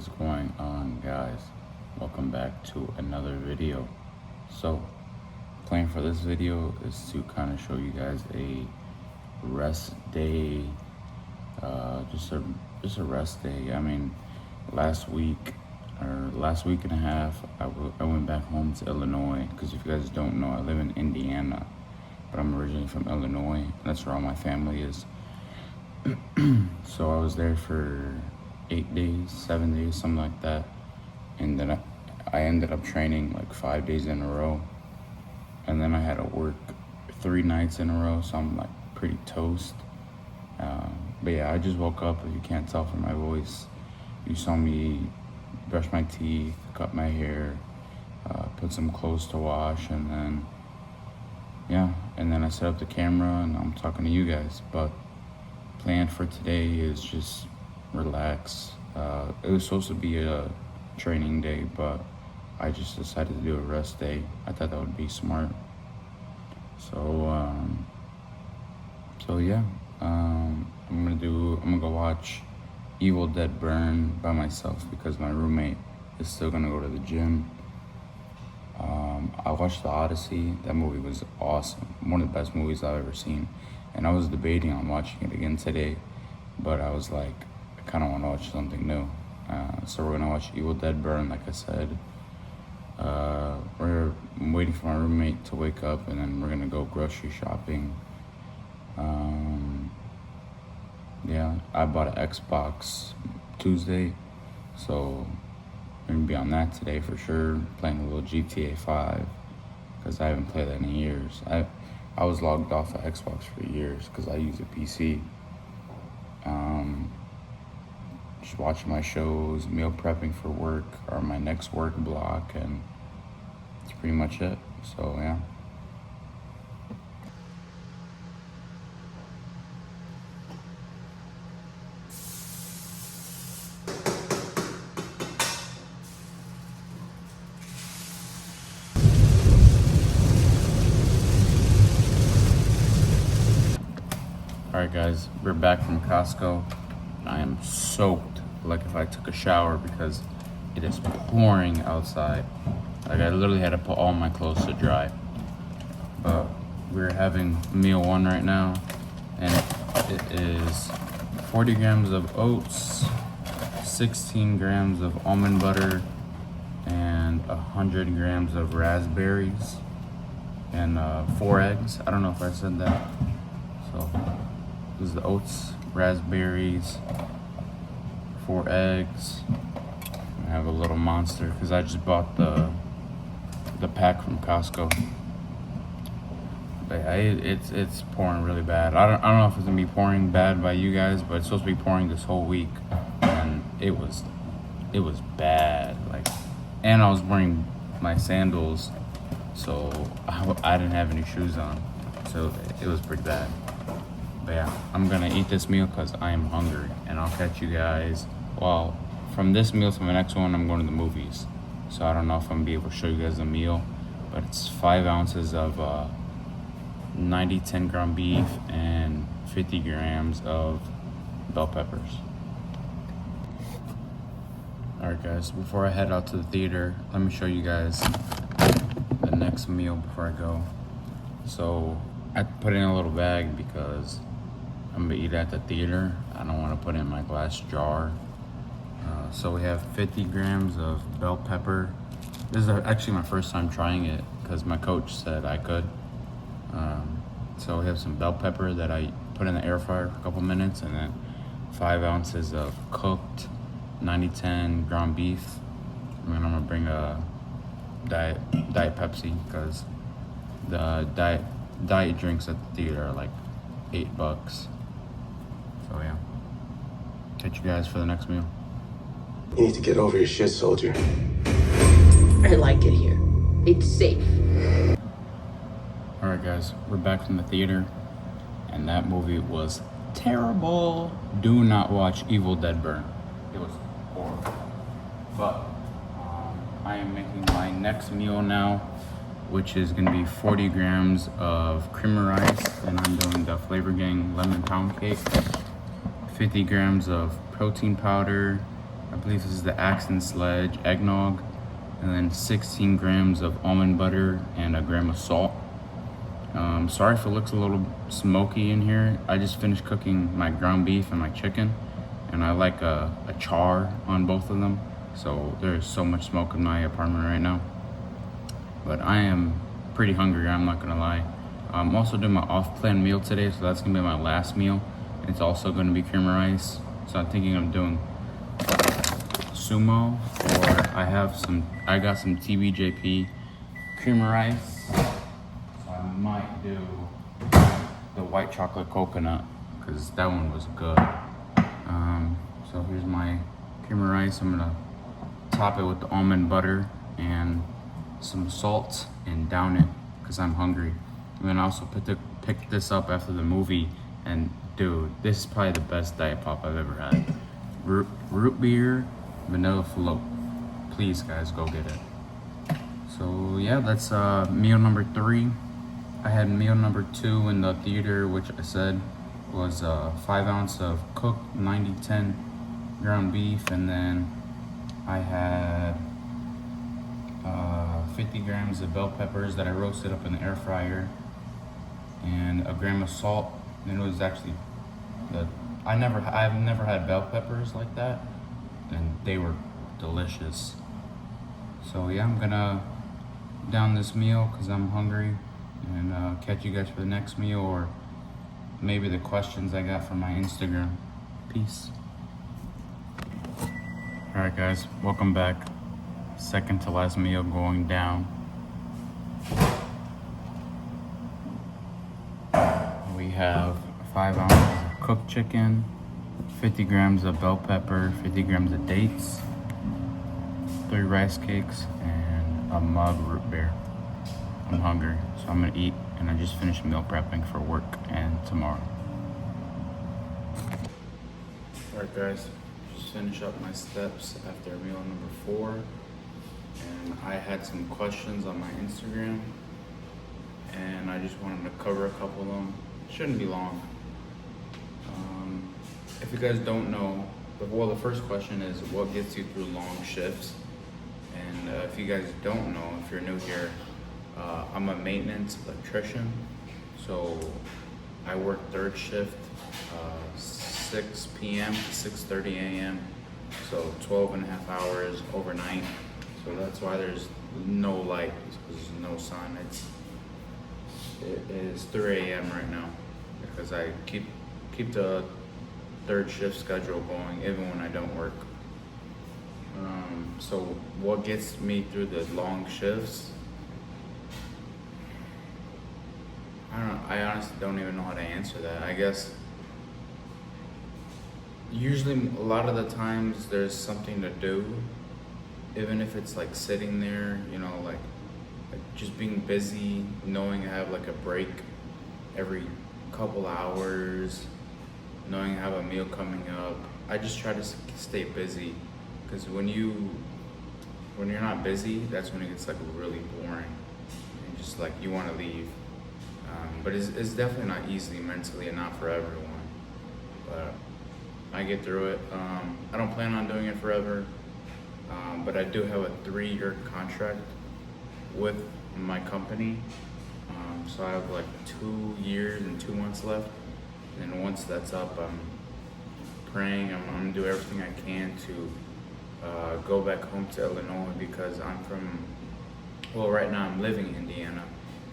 is going on, guys? Welcome back to another video. So plan for this video is to kind of show you guys a rest day, just a rest day. I mean, last week and a half I went back home to Illinois, because if you guys don't know, I live in Indiana, but I'm originally from Illinois, and that's where all my family is. So I was there for 8 days, 7 days, something like that. And then I ended up training like 5 days in a row. And then I had to work 3 nights in a row, so I'm like pretty toast. But yeah, I just woke up. If you can't tell from my voice, you saw me brush my teeth, cut my hair, put some clothes to wash, and then I set up the camera and I'm talking to you guys. But plan for today is just relax. It was supposed to be a training day, but I just decided to do a rest day. I thought that would be smart. So yeah, I'm gonna go watch Evil Dead Burn by myself, because my roommate is still gonna go to the gym. I watched The Odyssey. That movie was awesome. One of the best movies I've ever seen. And I was debating on watching it again today, but I was like, I kind of want to watch something new. So we're gonna watch Evil Dead Burn, like I said. I'm waiting for my roommate to wake up, and then we're gonna go grocery shopping. Yeah, I bought an Xbox Tuesday, so we're gonna be on that today for sure. Playing a little GTA 5, because I haven't played that in years. I was logged off of Xbox for years because I use a PC. Just watching my shows, meal prepping for work or my next work block, and that's pretty much it. So yeah. Alright guys, we're back from Costco. I am soaked, like if I took a shower, because it is pouring outside. Like I literally had to put all my clothes to dry. But we're having meal 1 right now, and it is 40 grams of oats, 16 grams of almond butter, and 100 grams of raspberries, and 4 eggs. I don't know if I said that. So this is the oats, raspberries, 4 eggs. I have a little monster because I just bought the pack from Costco. But yeah, it's pouring really bad. I don't know if it's gonna be pouring bad by you guys, but it's supposed to be pouring this whole week, and it was bad. Like, and I was wearing my sandals, so I didn't have any shoes on, so it was pretty bad. But yeah, I'm gonna eat this meal because I am hungry, and I'll catch you guys. Well, from this meal to the next one, I'm going to the movies. So I don't know if I'm gonna be able to show you guys the meal, but it's 5 ounces of 90-10 ground beef and 50 grams of bell peppers. Alright guys, before I head out to the theater, let me show you guys the next meal before I go. So I put it in a little bag because I'm gonna eat at the theater. I don't want to put it in my glass jar. So we have 50 grams of bell pepper. This is actually my first time trying it because my coach said I could. So we have some bell pepper that I put in the air fryer for a couple minutes, and then 5 ounces of cooked 90-10 ground beef. And then I'm gonna bring a diet Pepsi, because the diet drinks at the theater are like $8. So yeah, catch you guys for the next meal. You need to get over your shit, soldier. I like it here. It's safe. Alright guys, we're back from the theater, and that movie was terrible. Do not watch Evil Dead Burn. It was horrible. But I am making my next meal now, which is gonna be 40 grams of cream of rice, and I'm doing the Flavor Gang lemon pound cake. 50 grams of protein powder, I believe this is the Axon Sledge eggnog, and then 16 grams of almond butter and a gram of salt. Sorry if it looks a little smoky in here. I just finished cooking my ground beef and my chicken, and I like a char on both of them. So there's so much smoke in my apartment right now. But I am pretty hungry, I'm not gonna lie. I'm also doing my off-plan meal today, so that's gonna be my last meal. It's also gonna be cream of rice. So I'm thinking of doing sumo, or I got some TBJP cream of rice. So I might do the white chocolate coconut, because that one was good. So here's my cream of rice. I'm gonna top it with the almond butter and some salt and down it, because I'm hungry. And then I also picked this up after the movie, and dude, this is probably the best diet pop I've ever had. Root beer, vanilla float. Please guys, go get it. So yeah, that's meal number 3. I had meal number 2 in the theater, which I said was 5 ounce of cooked 90-10 ground beef, and then I had 50 grams of bell peppers that I roasted up in the air fryer, and a gram of salt. And it was actually I've never had bell peppers like that, and they were delicious. So yeah, I'm gonna down this meal because I'm hungry, and catch you guys for the next meal, or maybe the questions I got from my Instagram. Peace. Alright guys, welcome back. Second to last meal going down. We have 5 ounces of cooked chicken, 50 grams of bell pepper, 50 grams of dates, 3 rice cakes, and a mug root beer. I'm hungry, so I'm gonna eat, and I just finished meal prepping for work and tomorrow. Alright guys, just finish up my steps after meal number 4, and I had some questions on my Instagram, and I just wanted to cover a couple of them. Shouldn't be long. If you guys don't know, the first question is what gets you through long shifts? And if you guys don't know, if you're new here, I'm a maintenance electrician. So I work third shift, 6 p.m. to 6:30 a.m. So 12 and a half hours overnight. So that's why there's no light, because there's no sun. It is 3 a.m. right now, because I keep the third shift schedule going even when I don't work. So what gets me through the long shifts? I don't know. I honestly don't even know how to answer that. I guess usually a lot of the times there's something to do, even if it's like sitting there, like just being busy, knowing I have like a break every couple hours, knowing I have a meal coming up. I just try to stay busy, because when you're not busy, that's when it gets like really boring, and just like you want to leave. But it's definitely not easy mentally, and not for everyone. But I get through it. I don't plan on doing it forever, but I do have a 3-year contract with my company. So I have like 2 years and 2 months left. And once that's up, I'm praying, I'm gonna do everything I can to go back home to Illinois, because right now I'm living in Indiana,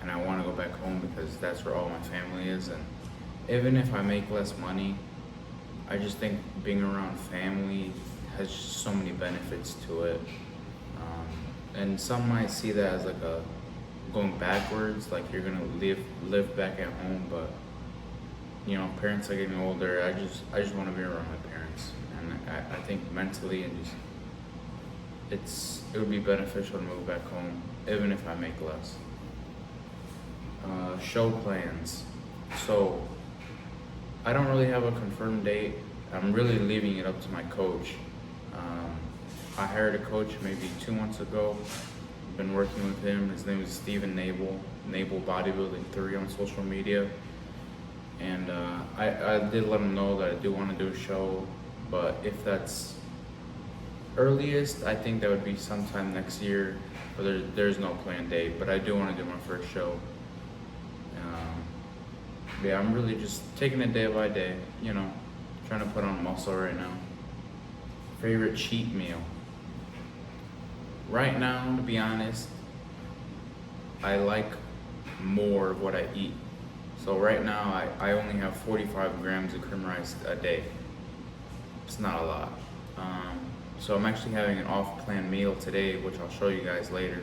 and I wanna go back home because that's where all my family is. And even if I make less money, I just think being around family has just so many benefits to it. And some might see that as like a going backwards, like you're gonna live back at home, but parents are getting older. I just want to be around my parents, and I think mentally and it would be beneficial to move back home, even if I make less. Show plans. So I don't really have a confirmed date. I'm really leaving it up to my coach. I hired a coach maybe 2 months ago. I've been working with him. His name is Steven Nabel Bodybuilding 3 on social media. And I did let him know that I do want to do a show, but if that's earliest, I think that would be sometime next year, but there's no planned date, but I do want to do my first show. Yeah, I'm really just taking it day by day, you know, trying to put on muscle right now. Favorite cheat meal? Right now, to be honest, I like more of what I eat. So right now, I only have 45 grams of cream rice a day. It's not a lot. So I'm actually having an off-plan meal today, which I'll show you guys later,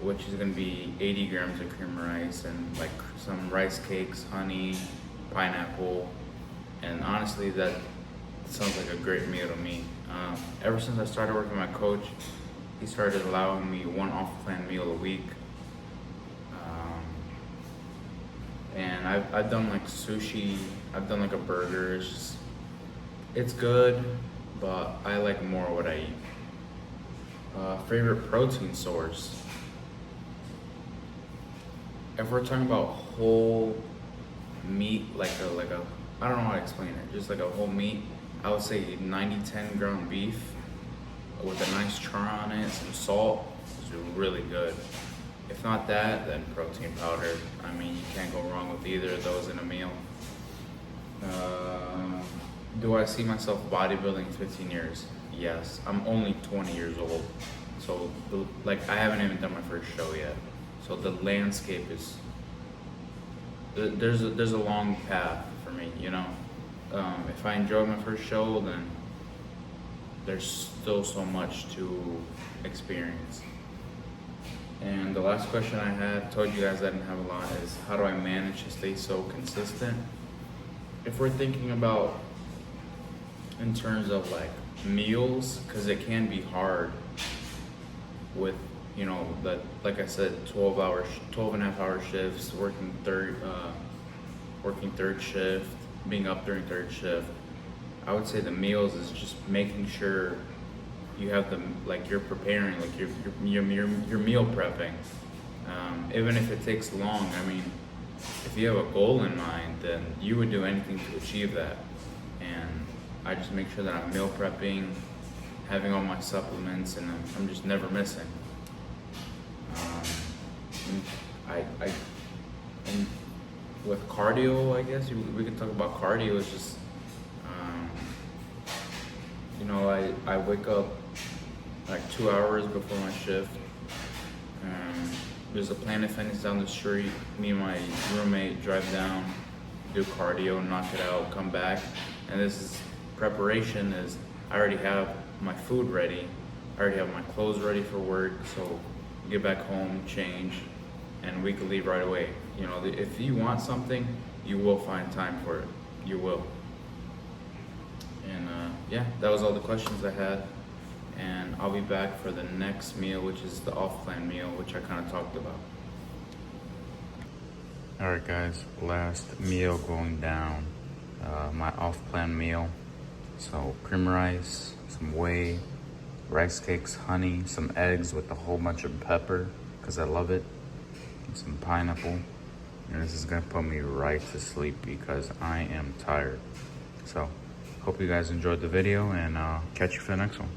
which is gonna be 80 grams of cream rice and like some rice cakes, honey, pineapple, and honestly, that sounds like a great meal to me. Ever since I started working with my coach, he started allowing me one off-plan meal a week. And I've done like sushi, I've done like a burger. It's good, but I like more what I eat. Favorite protein source? If we're talking about whole meat, like a I don't know how to explain it, just like a whole meat, I would say 90-10 ground beef with a nice char on it, some salt, is really good. If not that, then protein powder. I mean, you can't go wrong with either of those in a meal. Do I see myself bodybuilding in 15 years? Yes. I'm only 20 years old. So, like, I haven't even done my first show yet. So the landscape is, there's a long path for me, you know? If I enjoy my first show, then there's still so much to experience. And the last question I had, told you guys I didn't have a lot, is how do I manage to stay so consistent? If we're thinking about in terms of like meals, because it can be hard with, you know, that, like I said, 12 and a half hour shifts, working third shift, being up during third shift. I would say the meals is just making sure you have them, like you're preparing, like you're meal prepping. Even if it takes long, I mean, if you have a goal in mind, then you would do anything to achieve that. And I just make sure that I'm meal prepping, having all my supplements, and I'm just never missing. And with cardio, I guess we can talk about cardio. It's just, you know, I wake up like 2 hours before my shift. There's a Planet Fitness down the street. Me and my roommate drive down, do cardio, knock it out, come back. And this is preparation. Is I already have my food ready. I already have my clothes ready for work. So get back home, change, and we could leave right away. You know, if you want something, you will find time for it. You will. And yeah, that was all the questions I had. And I'll be back for the next meal, which is the off-plan meal, which I kind of talked about. All right, guys, last meal going down. My off-plan meal. So cream rice, some whey, rice cakes, honey, some eggs with a whole bunch of pepper, because I love it, and some pineapple. And this is gonna put me right to sleep because I am tired. So hope you guys enjoyed the video, and catch you for the next one.